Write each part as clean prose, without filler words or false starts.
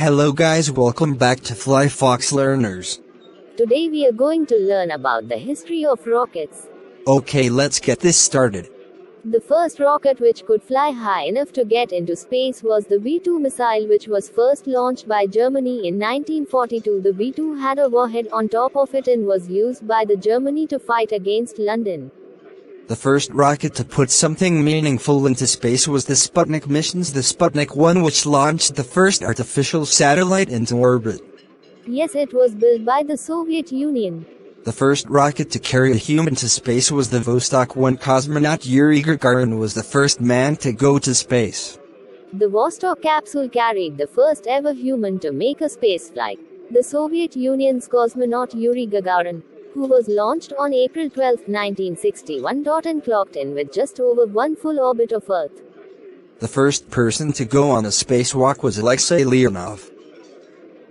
Hello guys, welcome back to Fly Fox Learners. Today we are going to learn about the history of rockets. Okay, let's get this started. The first rocket which could fly high enough to get into space was the V-2 missile, which was first launched by Germany in 1942. The V-2 had a warhead on top of it and was used by the Germany to fight against London. The first rocket to put something meaningful into space was the Sputnik missions, the Sputnik 1, which launched the first artificial satellite into orbit. Yes, it was built by the Soviet Union. The first rocket to carry a human to space was the Vostok 1. Cosmonaut Yuri Gagarin was the first man to go to space. The Vostok capsule carried the first ever human to make a spaceflight, the Soviet Union's cosmonaut Yuri Gagarin, who was launched on April 12, 1961, and clocked in with just over one full orbit of Earth. The first person to go on a spacewalk was Alexei Leonov.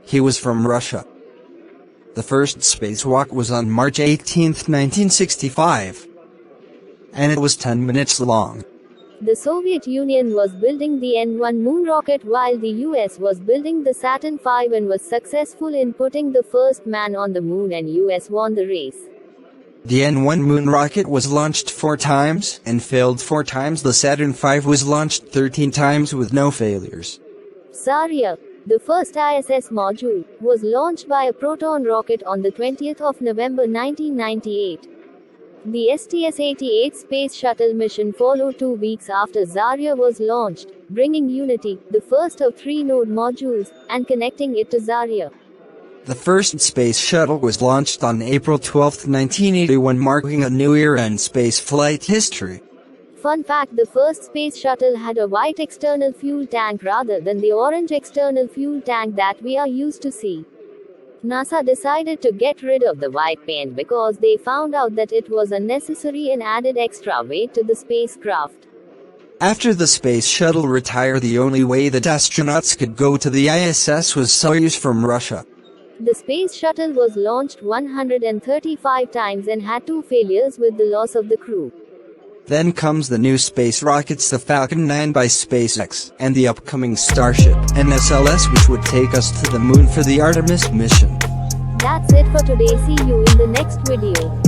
He was from Russia. The first spacewalk was on March 18, 1965, and it was 10 minutes long. The Soviet Union was building the N-1 moon rocket while the US was building the Saturn V and was successful in putting the first man on the moon, and US won the race. The N-1 moon rocket was launched 4 times and failed 4 times. The Saturn V was launched 13 times with no failures. Zarya, the first ISS module, was launched by a Proton rocket on the 20th of November 1998. The STS-88 space shuttle mission followed 2 weeks after Zarya was launched, bringing Unity, the first of 3 node modules, and connecting it to Zarya. The first space shuttle was launched on April 12, 1981, marking a new era in space flight history. Fun fact: the first space shuttle had a white external fuel tank rather than the orange external fuel tank that we are used to see. NASA decided to get rid of the white paint because they found out that it was unnecessary and added extra weight to the spacecraft. After the space shuttle retired, the only way that astronauts could go to the ISS was Soyuz from Russia. The space shuttle was launched 135 times and had 2 failures with the loss of the crew. Then comes the new space rockets, the Falcon 9 by SpaceX, and the upcoming Starship NSLS, which would take us to the moon for the Artemis mission. That's it for today. See you in the next video.